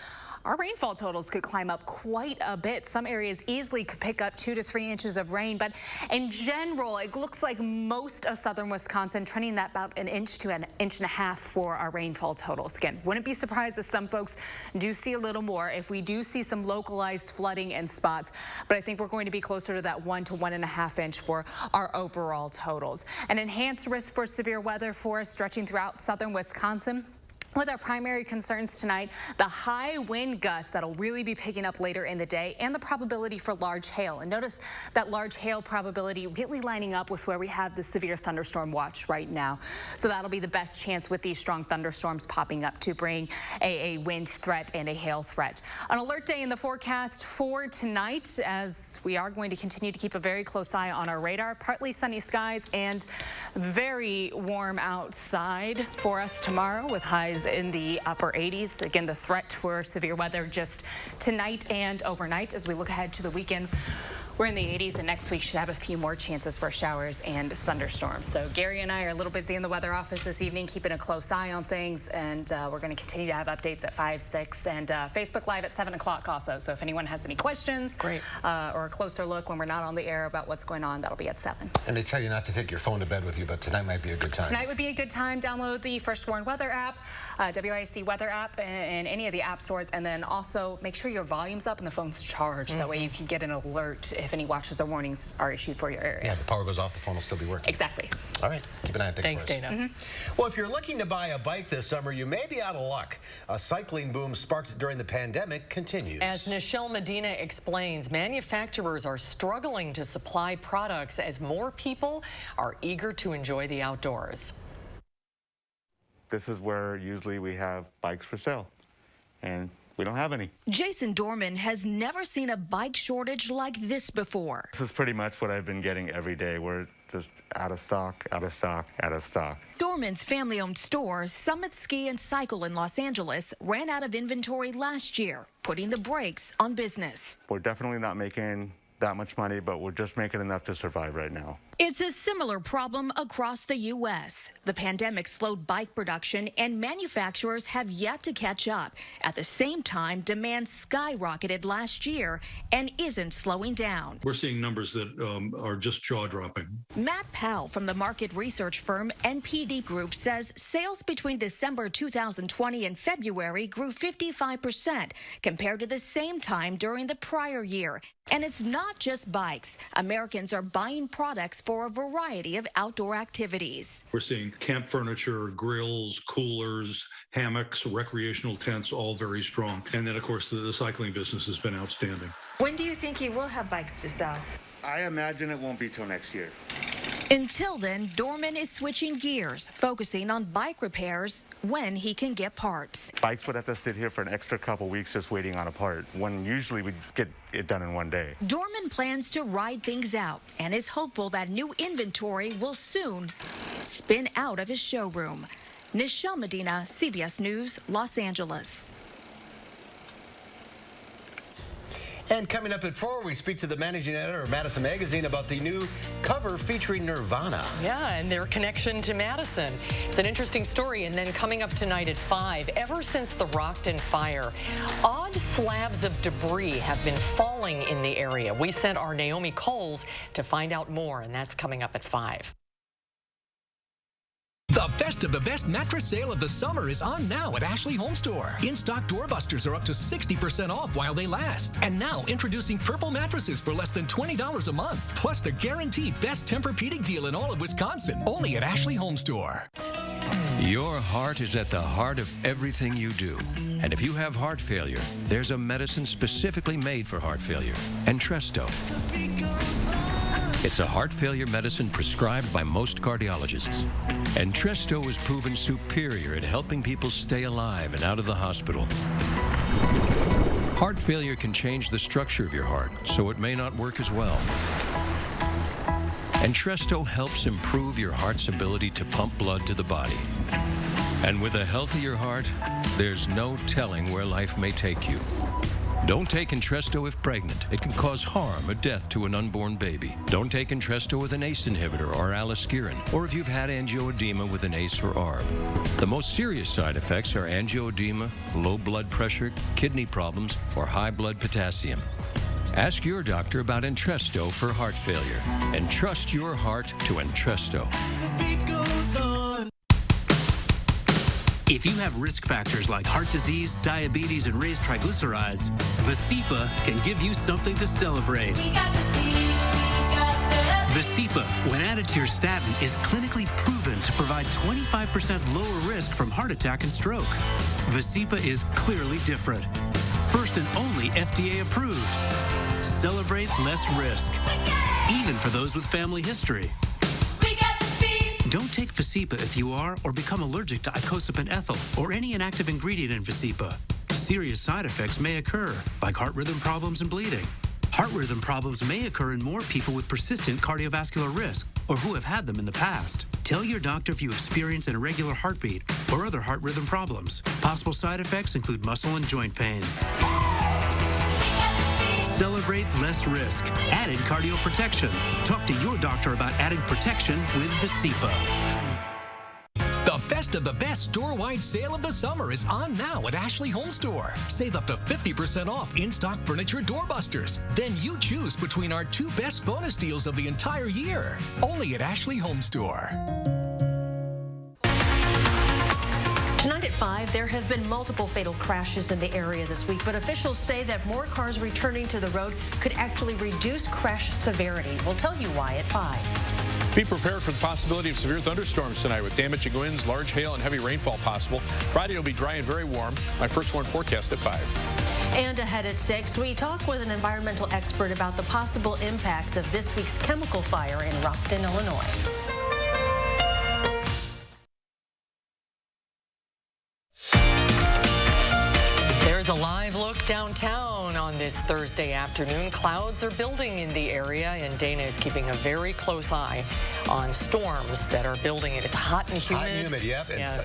our rainfall totals could climb up quite a bit. Some areas easily could pick up 2 to 3 inches of rain, but in general, it looks like most of southern Wisconsin trending that about 1 inch to 1.5 inches for our rainfall totals. Again, wouldn't be surprised if some folks do see a little more if we do see some localized flooding in spots, but I think we're going to be closer to that 1 to 1.5 inch for our overall totals. An enhanced risk for severe weather for us stretching throughout southern Wisconsin. With our primary concerns tonight, the high wind gusts that'll really be picking up later in the day and the probability for large hail. And notice that large hail probability really lining up with where we have the severe thunderstorm watch right now. So that'll be the best chance with these strong thunderstorms popping up to bring a wind threat and a hail threat. An alert day in the forecast for tonight, as we are going to continue to keep a very close eye on our radar. Partly sunny skies and very warm outside for us tomorrow with highs in the upper 80s. Again, the threat for severe weather just tonight and overnight as we look ahead to the weekend. We're in the 80s, and next week should have a few more chances for showers and thunderstorms. So Gary and I are a little busy in the weather office this evening, keeping a close eye on things, and we're going to continue to have updates at 5, 6, and Facebook Live at 7 o'clock also. So if anyone has any questions or a closer look when we're not on the air about what's going on, that'll be at 7. And they tell you not to take your phone to bed with you, but tonight might be a good time. Tonight would be a good time. Download the First Warn Weather app, WISC Weather app, in any of the app stores, and then also make sure your volume's up and the phone's charged. That way you can get an alert if any watches or warnings are issued for your area. Yeah, if the power goes off, the phone will still be working. Exactly. All right, keep an eye on things. Thanks, Dana. Well, if you're looking to buy a bike this summer, you may be out of luck. A cycling boom sparked during the pandemic continues. As Nichelle Medina explains, manufacturers are struggling to supply products as more people are eager to enjoy the outdoors. This is where usually we have bikes for sale, and we don't have any. Jason Dorman has never seen a bike shortage like this before. This is pretty much what I've been getting every day. We're just out of stock, out of stock, out of stock. Dorman's family-owned store, Summit Ski and Cycle in Los Angeles, ran out of inventory last year, putting the brakes on business. We're definitely not making that much money, but we're just making enough to survive right now. It's a similar problem across the U.S. The pandemic slowed bike production, and manufacturers have yet to catch up. At the same time, demand skyrocketed last year and isn't slowing down. We're seeing numbers that are just jaw-dropping. Matt Powell from the market research firm NPD Group says sales between December 2020 and February grew 55% compared to the same time during the prior year. And it's not just bikes. Americans are buying products for a variety of outdoor activities. We're seeing camp furniture, grills, coolers, hammocks, recreational tents, all very strong. And then, of course, the cycling business has been outstanding. When do you think you will have bikes to sell? I imagine it won't be till next year. Until then, Dorman is switching gears, focusing on bike repairs when he can get parts. Bikes would have to sit here for an extra couple weeks just waiting on a part, when usually we get it done in one day. Dorman plans to ride things out and is hopeful that new inventory will soon spin out of his showroom. Nichelle Medina, CBS News, Los Angeles. And coming up at 4, we speak to the managing editor of Madison Magazine about the new cover featuring Nirvana. Yeah, and their connection to Madison. It's an interesting story. And then coming up tonight at 5, ever since the Rockton fire, odd slabs of debris have been falling in the area. We sent our Naomi Coles to find out more, and that's coming up at 5. The best of the best mattress sale of the summer is on now at Ashley Home Store. In-stock doorbusters are up to 60% off while they last. And now introducing Purple mattresses for less than $20 a month. Plus the guaranteed best Tempur-Pedic deal in all of Wisconsin. Only at Ashley Home Store. Your heart is at the heart of everything you do. And if you have heart failure, there's a medicine specifically made for heart failure, Entresto. It's a heart failure medicine prescribed by most cardiologists. Entresto is proven superior at helping people stay alive and out of the hospital. Heart failure can change the structure of your heart, so it may not work as well. Entresto helps improve your heart's ability to pump blood to the body. And with a healthier heart, there's no telling where life may take you. Don't take Entresto if pregnant. It can cause harm or death to an unborn baby. Don't take Entresto with an ACE inhibitor or aliskiren, or if you've had angioedema with an ACE or ARB. The most serious side effects are angioedema, low blood pressure, kidney problems, or high blood potassium. Ask your doctor about Entresto for heart failure, and trust your heart to Entresto. If you have risk factors like heart disease, diabetes, and raised triglycerides, Visipa can give you something to celebrate. Visipa, when added to your statin, is clinically proven to provide 25% lower risk from heart attack and stroke. Visipa is clearly different. First and only FDA approved. Celebrate less risk, even for those with family history. Don't take Visipa if you are or become allergic to icosapent ethyl or any inactive ingredient in Visipa. Serious side effects may occur, like heart rhythm problems and bleeding. Heart rhythm problems may occur in more people with persistent cardiovascular risk or who have had them in the past. Tell your doctor if you experience an irregular heartbeat or other heart rhythm problems. Possible side effects include muscle and joint pain. Celebrate less risk. Added cardio protection. Talk to your doctor about added protection with Visipa. The best of the best store-wide sale of the summer is on now at Ashley Home Store. Save up to 50% off in-stock furniture doorbusters. Then you choose between our 2 best bonus deals of the entire year. Only at Ashley Home Store. Tonight at 5, there have been multiple fatal crashes in the area this week, but officials say that more cars returning to the road could actually reduce crash severity. We'll tell you why at 5. Be prepared for the possibility of severe thunderstorms tonight with damaging winds, large hail, and heavy rainfall possible. Friday will be dry and very warm. My first warn forecast at 5. And ahead at 6, we talk with an environmental expert about the possible impacts of this week's chemical fire in Rockton, Illinois. There's a live look downtown on this Thursday afternoon. Clouds are building in the area, and Dana is keeping a very close eye on storms that are building. It's hot and humid. Hot and humid, yep. Yeah.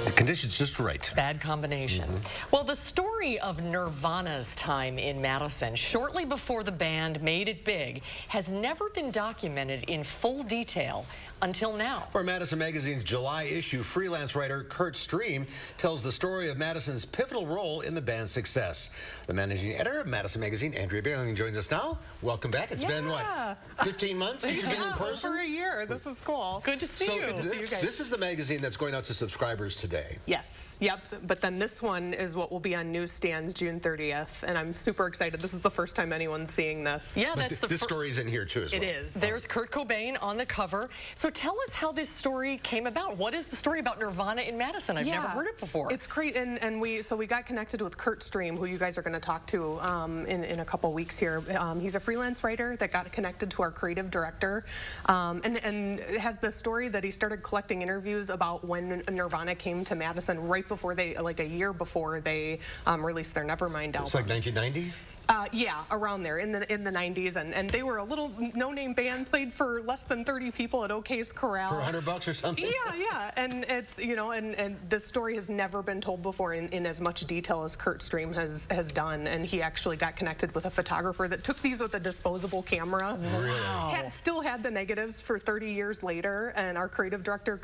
The conditions just right. Bad combination. Well, the story of Nirvana's time in Madison, shortly before the band made it big, has never been documented in full detail until now. For Madison Magazine's July issue, freelance writer Kurt Stream tells the story of Madison's pivotal role in the band's success. The managing editor of Madison Magazine, Andrea Bailey, joins us now. Welcome back. It's been, what, 15 months since you've been in person? Over a year. This is cool. Good to see you. Good to see you guys. This is the magazine that's going out to subscribers today. Yes. Yep. But then this one is what will be on newsstands June 30th, and I'm super excited. This is the first time anyone's seeing this. Yeah, that's this story's in here too as well. It is. There's Kurt Cobain on the cover. So tell us how this story came about. What is the story about Nirvana in Madison? I've never heard it before. It's great, and we got connected with Kurt Stream, who you guys are going to talk to in a couple weeks here. He's a freelance writer that got connected to our creative director, and has the story that he started collecting interviews about when Nirvana came to Madison right before they, like a year before they released their Nevermind album. It's like 1990? Yeah, around there in the 90s, and they were a little no-name band, played for less than 30 people at OK's Corral. For $100 or something? Yeah, and it's, you know, and this story has never been told before in as much detail as Kurt Stream has done, and he actually got connected with a photographer that took these with a disposable camera. Really? Still had the negatives for 30 years later, and our creative director,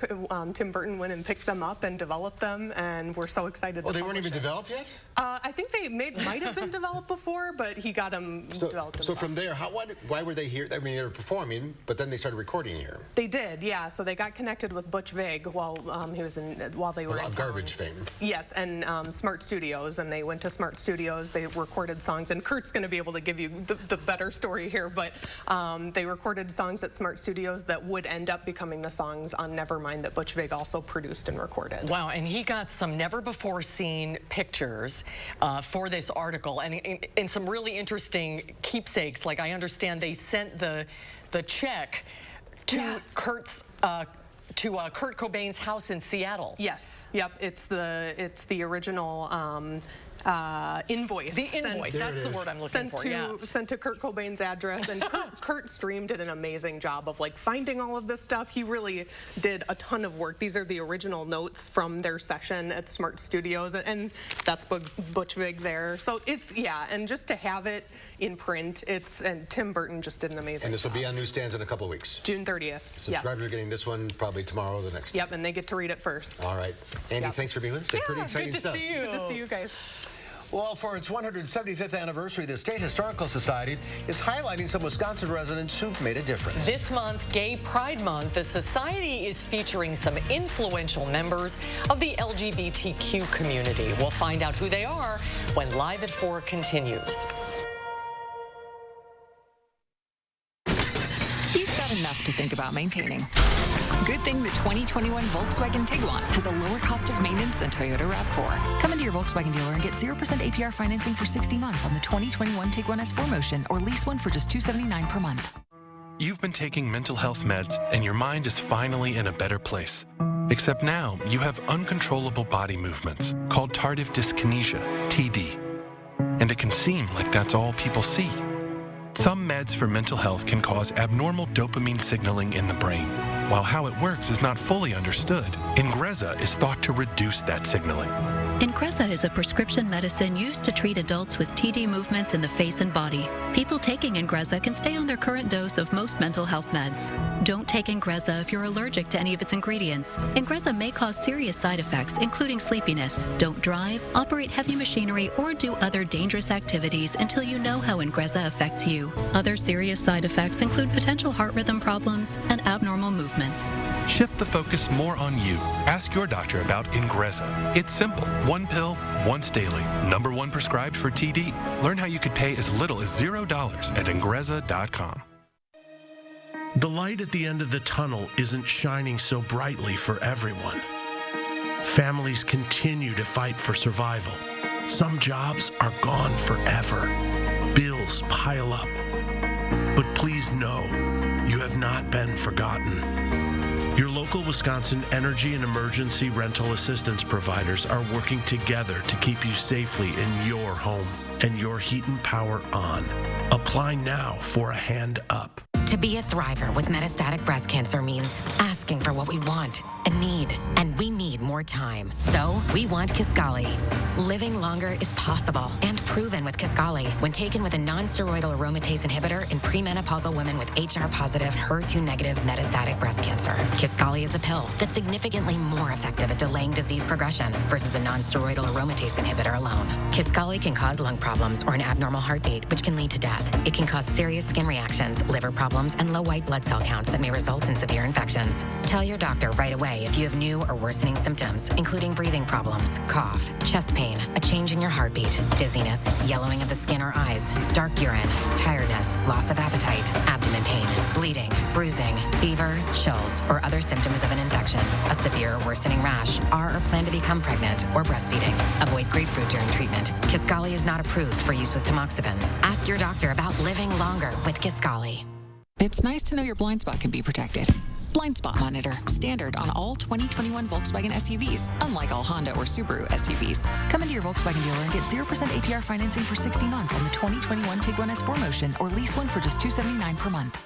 Tim Burton, went and picked them up and developed them, and we're so excited to they weren't even developed yet? I think they might have been developed before, but he got them developed himself. So from there, why were they here? I mean, they were performing, but then they started recording here. They did, yeah. So they got connected with Butch Vig while they were in Garbage fame. Yes, and Smart Studios, and they went to Smart Studios. They recorded songs, and Kurt's going to be able to give you the better story here, but they recorded songs at Smart Studios that would end up becoming the songs on Nevermind that Butch Vig also produced and recorded. Wow, and he got some never-before-seen pictures for this article, and some really interesting keepsakes. Like, I understand they sent the check to Kurt Cobain's house in Seattle. Yes. Yep. It's the original invoice. The invoice. That's the word I'm looking for. Sent to Kurt Cobain's address, and Kurt Stream did an amazing job of finding all of this stuff. He really did a ton of work. These are the original notes from their session at Smart Studios, and that's Butch Vig there. So and just to have it in print, and Tim Burton just did an amazing job. And this will be on newsstands in a couple of weeks. June 30th. Subscribers are getting this one probably tomorrow or the next. Yep, and they get to read it first. All right. Andy, thanks for being with us today. Pretty exciting stuff. Good to see you. Good to see you guys. Well, for its 175th anniversary, the State Historical Society is highlighting some Wisconsin residents who've made a difference. This month, Gay Pride Month, the Society is featuring some influential members of the LGBTQ community. We'll find out who they are when Live at 4 continues. You've got enough to think about maintaining. Good thing the 2021 Volkswagen Tiguan has a lower cost of maintenance than Toyota RAV4. Come into your Volkswagen dealer and get 0% APR financing for 60 months on the 2021 Tiguan S4 Motion, or lease one for just $279 per month. You've been taking mental health meds, and your mind is finally in a better place. Except now, you have uncontrollable body movements called tardive dyskinesia, TD. And it can seem like that's all people see. Some meds for mental health can cause abnormal dopamine signaling in the brain. While how it works is not fully understood, Ingrezza is thought to reduce that signaling. Ingrezza is a prescription medicine used to treat adults with TD movements in the face and body. People taking Ingrezza can stay on their current dose of most mental health meds. Don't take Ingrezza if you're allergic to any of its ingredients. Ingrezza may cause serious side effects, including sleepiness. Don't drive, operate heavy machinery, or do other dangerous activities until you know how Ingrezza affects you. Other serious side effects include potential heart rhythm problems and abnormal movements. Shift the focus more on you. Ask your doctor about Ingrezza. It's simple. One pill, once daily. #1 prescribed for TD. Learn how you could pay as little as $0 at Ingrezza.com. The light at the end of the tunnel isn't shining so brightly for everyone. Families continue to fight for survival. Some jobs are gone forever. Bills pile up. But please know, you have not been forgotten. Your local Wisconsin energy and emergency rental assistance providers are working together to keep you safely in your home and your heat and power on. Apply now for a hand up. To be a thriver with metastatic breast cancer means asking for what we want and need. And we need more time. So we want Kisqali. Living longer is possible and proven with Kisqali when taken with a non-steroidal aromatase inhibitor in premenopausal women with HR-positive, HER2-negative metastatic breast cancer. Kisqali is a pill that's significantly more effective at delaying disease progression versus a non-steroidal aromatase inhibitor alone. Kisqali can cause lung problems or an abnormal heartbeat, which can lead to death. It can cause serious skin reactions, liver problems, and low white blood cell counts that may result in severe infections. Tell your doctor right away if you have new or worsening symptoms, including breathing problems, cough, chest pain, a change in your heartbeat, dizziness, yellowing of the skin or eyes, dark urine, tiredness, loss of appetite, abdomen pain, bleeding, bruising, fever, chills, or other symptoms of an infection, a severe or worsening rash, are or plan to become pregnant or breastfeeding. Avoid grapefruit during treatment. Kisqali is not approved for use with tamoxifen. Ask your doctor about living longer with Kisqali. It's nice to know your blind spot can be protected. Blind Spot Monitor, standard on all 2021 Volkswagen SUVs, unlike all Honda or Subaru SUVs. Come into your Volkswagen dealer and get 0% APR financing for 60 months on the 2021 Tiguan S4 Motion, or lease one for just $279 per month.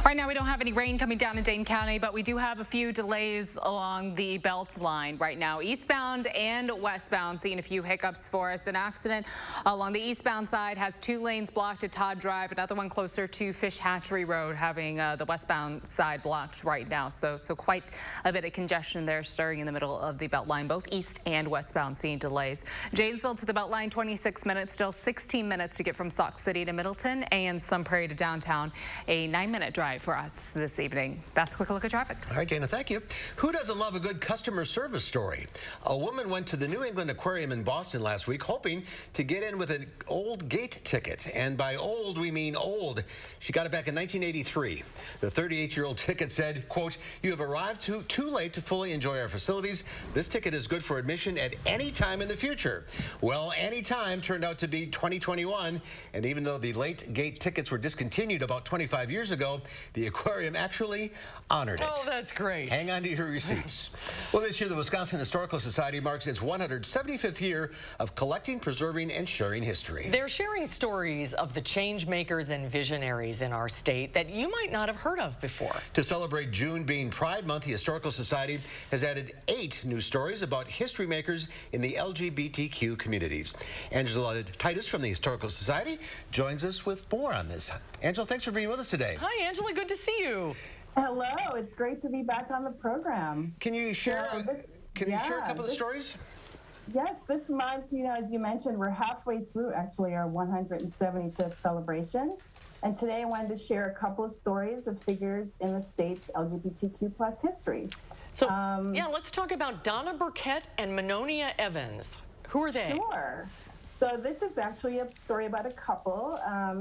Right now, we don't have any rain coming down in Dane County, but we do have a few delays along the belt line right now. Eastbound and westbound, seeing a few hiccups for us. An accident along the eastbound side has 2 lanes blocked at Todd Drive. Another one closer to Fish Hatchery Road, having the westbound side blocked right now. So quite a bit of congestion there, starting in the middle of the belt line, both east and westbound, seeing delays. Janesville to the belt line, 26 minutes, still 16 minutes to get from Sauk City to Middleton, and Sun Prairie to downtown, a 9-minute drive for us this evening. That's a quick look at traffic. All right, Dana, thank you. Who doesn't love a good customer service story? A woman went to the New England Aquarium in Boston last week hoping to get in with an old gate ticket. And by old, we mean old. She got it back in 1983. The 38-year-old ticket said, quote, "You have arrived too late to fully enjoy our facilities. This ticket is good for admission at any time in the future." Well, any time turned out to be 2021. And even though the late gate tickets were discontinued about 25 years ago, the aquarium actually honored it. Oh, that's great. Hang on to your receipts. Well, this year, the Wisconsin Historical Society marks its 175th year of collecting, preserving, and sharing history. They're sharing stories of the change makers and visionaries in our state that you might not have heard of before. To celebrate June being Pride Month, the Historical Society has added 8 new stories about history makers in the LGBTQ communities. Angela Titus from the Historical Society joins us with more on this. Angela, thanks for being with us today. Hi, Angela. Good to see you. Hello. It's great to be back on the program. Can you share a couple of stories? Yes, this month, as you mentioned, we're halfway through actually our 175th celebration. And today I wanted to share a couple of stories of figures in the state's LGBTQ plus history. So, let's talk about Donna Burkett and Menonia Evans. Who are they? Sure. So this is actually a story about a couple,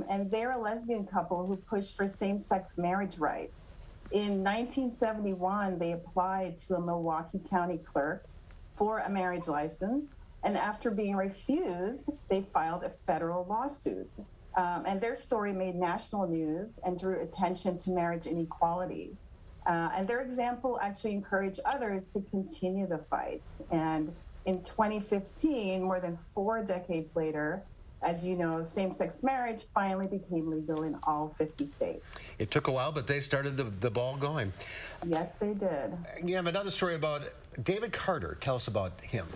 and they're a lesbian couple who pushed for same-sex marriage rights. In 1971, they applied to a Milwaukee County clerk for a marriage license, and after being refused, they filed a federal lawsuit. And their story made national news and drew attention to marriage inequality. And their example actually encouraged others to continue the fight. And in 2015, more than 4 decades later, As you know, same-sex marriage finally became legal in all 50 states. It took a while, but they started the ball going. Yes, they did. You have another story about David Carter. Tell us about him.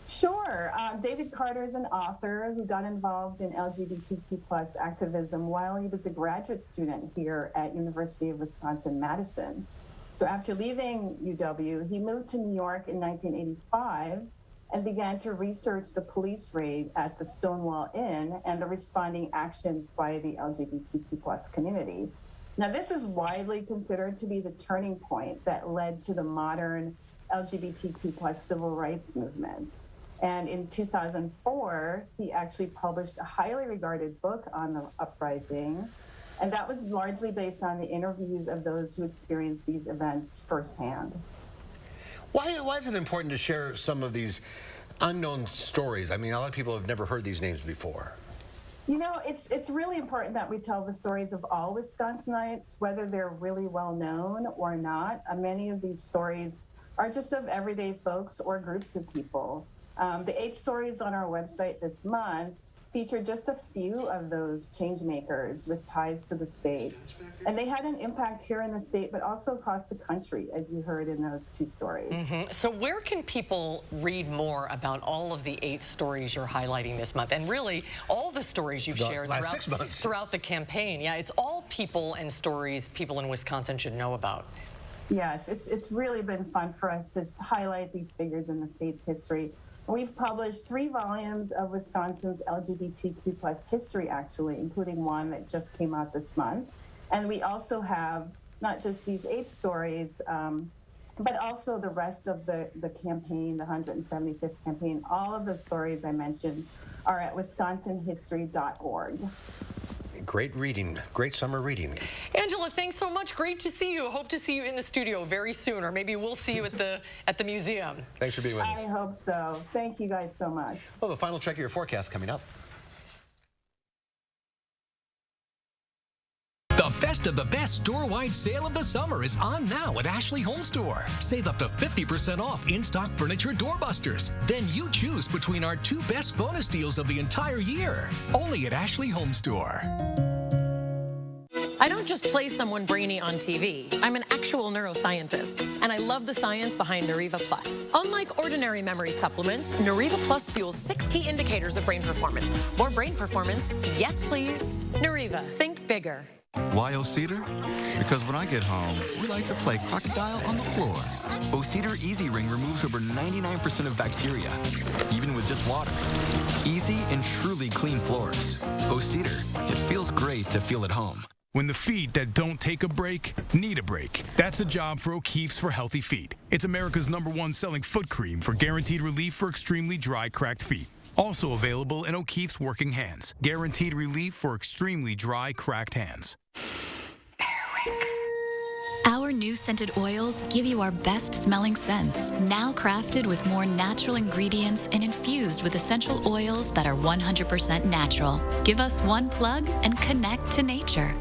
Sure. David Carter is an author who got involved in LGBTQ+ activism while he was a graduate student here at University of Wisconsin-Madison. So after leaving UW, he moved to New York in 1985 and began to research the police raid at the Stonewall Inn and the responding actions by the LGBTQ+ community. Now, this is widely considered to be the turning point that led to the modern LGBTQ+ civil rights movement. And in 2004, he actually published a highly regarded book on the uprising, and that was largely based on the interviews of those who experienced these events firsthand. Why is it important to share some of these unknown stories? I mean, a lot of people have never heard these names before. You know, it's really important that we tell the stories of all Wisconsinites, whether they're really well known or not. Many of these stories are just of everyday folks or groups of people. The 8 stories on our website this month feature just a few of those change makers with ties to the state. And they had an impact here in the state, but also across the country, as you heard in those 2 stories. So where can people read more about all of the 8 stories you're highlighting this month? And really, all the stories you've shared throughout the campaign. Yeah, it's all people and stories people in Wisconsin should know about. Yes, it's really been fun for us to highlight these figures in the state's history. We've published 3 volumes of Wisconsin's LGBTQ+ history, actually, including one that just came out this month. And we also have not just these 8 stories, but also the rest of the campaign, the 175th campaign. All of the stories I mentioned are at wisconsinhistory.org. Great reading, great summer reading. Angela, thanks so much. Great to see you. Hope to see you in the studio very soon, or maybe we'll see you at the museum. Thanks for being with us. I hope so. Thank you guys so much. Well, the final check of your forecast coming up. The best of the best store-wide sale of the summer is on now at Ashley Home Store. Save up to 50% off in-stock furniture doorbusters. Then you choose between our 2 best bonus deals of the entire year. Only at Ashley Home Store. I don't just play someone brainy on TV. I'm an actual neuroscientist, and I love the science behind Nariva Plus. Unlike ordinary memory supplements, Nariva Plus fuels 6 key indicators of brain performance. More brain performance, yes please. Nariva, think bigger. Why O-Cedar? Because when I get home, we like to play crocodile on the floor. O-Cedar Easy Ring removes over 99% of bacteria, even with just water. Easy and truly clean floors. O-Cedar, it feels great to feel at home. When the feet that don't take a break need a break. That's a job for O'Keeffe's for Healthy Feet. It's America's #1 selling foot cream for guaranteed relief for extremely dry, cracked feet. Also available in O'Keeffe's Working Hands. Guaranteed relief for extremely dry, cracked hands. Our new scented oils give you our best smelling scents, now crafted with more natural ingredients and infused with essential oils that are 100% natural. Give us one plug and connect to nature.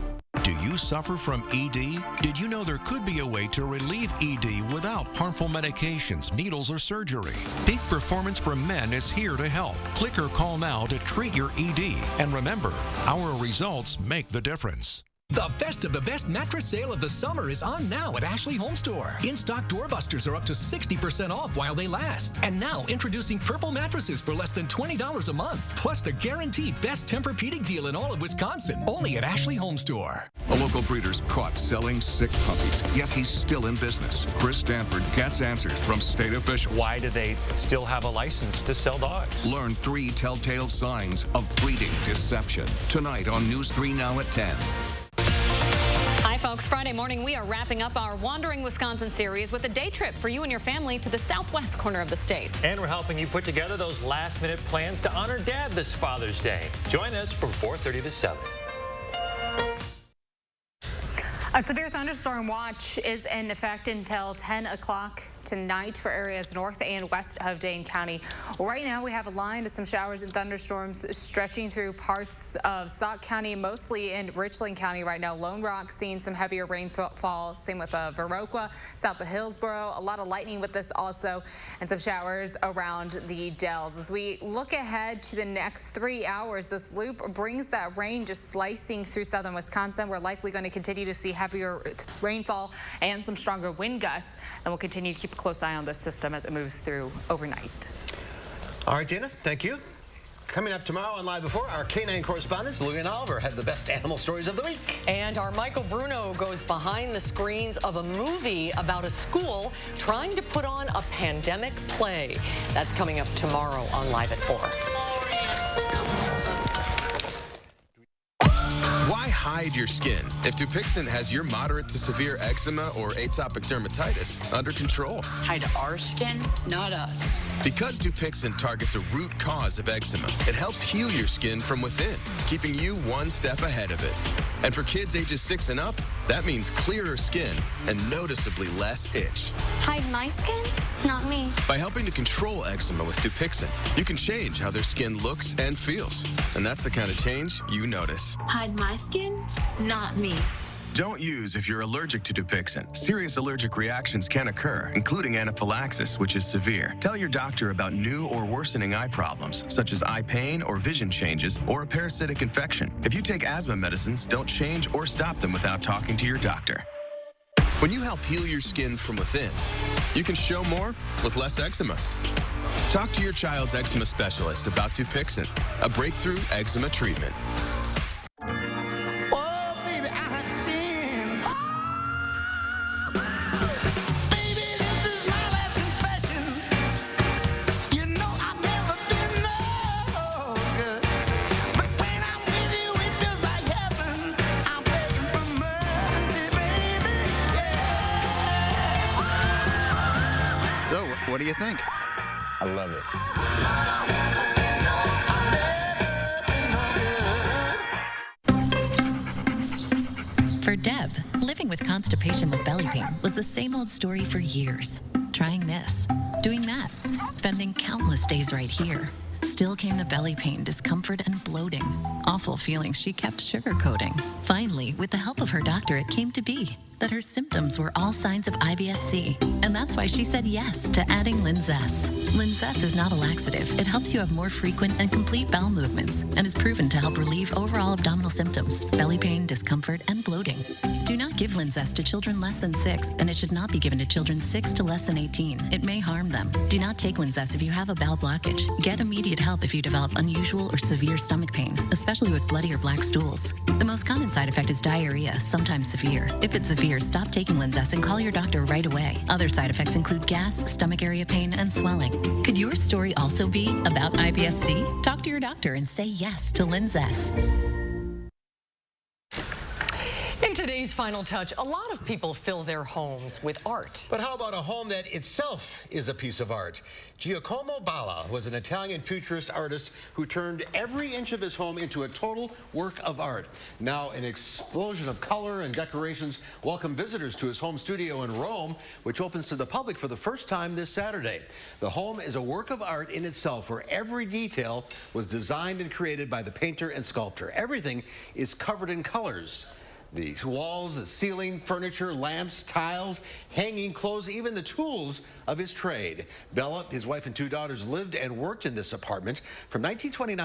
Do you suffer from ED? Did you know there could be a way to relieve ED without harmful medications, needles, or surgery? Peak Performance for Men is here to help. Click or call now to treat your ED. And remember, our results make the difference. The best of the best mattress sale of the summer is on now at Ashley Home Store. In-stock doorbusters are up to 60% off while they last. And now introducing purple mattresses for less than $20 a month. Plus the guaranteed best Tempur-Pedic deal in all of Wisconsin. Only at Ashley Home Store. A local breeder's caught selling sick puppies, yet he's still in business. Chris Stanford gets answers from state officials. Why do they still have a license to sell dogs? Learn 3 telltale signs of breeding deception. Tonight on News 3 Now at 10. Hi, folks. Friday morning, we are wrapping up our Wandering Wisconsin series with a day trip for you and your family to the southwest corner of the state. And we're helping you put together those last-minute plans to honor Dad this Father's Day. Join us from 4:30 to 7. A severe thunderstorm watch is in effect until 10 o'clock tonight for areas north and west of Dane County. Right now, we have a line of some showers and thunderstorms stretching through parts of Sauk County, mostly in Richland County right now. Lone Rock seeing some heavier rainfall, same with Viroqua, south of Hillsboro. A lot of lightning with this also, and some showers around the Dells. As we look ahead to the next 3 hours, this loop brings that rain just slicing through southern Wisconsin. We're likely going to continue to see heavier rainfall and some stronger wind gusts, and we'll continue to keep a close eye on this system as it moves through overnight. All right, Dana, thank you. Coming up tomorrow on Live Before, our canine correspondents, Louie and Oliver, have the best animal stories of the week. And our Michael Bruno goes behind the screens of a movie about a school trying to put on a pandemic play. That's coming up tomorrow on Live at 4. Why hide your skin if Dupixent has your moderate to severe eczema or atopic dermatitis under control? Hide our skin, not us. Because Dupixent targets a root cause of eczema, it helps heal your skin from within, keeping you one step ahead of it. And for kids ages 6 and up, that means clearer skin and noticeably less itch. Hide my skin, not me. By helping to control eczema with Dupixent, you can change how their skin looks and feels. And that's the kind of change you notice. Hide my skin, not me. Don't use if you're allergic to Dupixent. Serious allergic reactions can occur, including anaphylaxis, which is severe. Tell your doctor about new or worsening eye problems, such as eye pain or vision changes, or a parasitic infection. If you take asthma medicines, don't change or stop them without talking to your doctor. When you help heal your skin from within, you can show more with less eczema. Talk to your child's eczema specialist about Dupixent, a breakthrough eczema treatment. So, what do you think? I love it. For Deb, living with constipation with belly pain was the same old story for years. Trying this, doing that, spending countless days right here. Still came the belly pain, discomfort, and bloating. Awful feelings she kept sugarcoating. Finally, with the help of her doctor, it came to be that her symptoms were all signs of IBS-C. And that's why she said yes to adding Linzess. Linzess is not a laxative. It helps you have more frequent and complete bowel movements and is proven to help relieve overall abdominal symptoms, belly pain, discomfort, and bloating. Do not give Linzess to children less than 6, and it should not be given to children 6 to less than 18. It may harm them. Do not take Linzess if you have a bowel blockage. Get immediate help if you develop unusual or severe stomach pain, especially with bloody or black stools. The most common side effect is diarrhea, sometimes severe. If it's severe, stop taking Linzess and call your doctor right away. Other side effects include gas, stomach area pain, and swelling. Could your story also be about IBS-C? Talk to your doctor and say yes to Linzess. In today's Final Touch, a lot of people fill their homes with art. But how about a home that itself is a piece of art? Giacomo Balla was an Italian futurist artist who turned every inch of his home into a total work of art. Now, an explosion of color and decorations welcome visitors to his home studio in Rome, which opens to the public for the first time this Saturday. The home is a work of art in itself, where every detail was designed and created by the painter and sculptor. Everything is covered in colors. The walls, the ceiling, furniture, lamps, tiles, hanging clothes, even the tools of his trade. Bella, his wife, and 2 daughters lived and worked in this apartment from 1929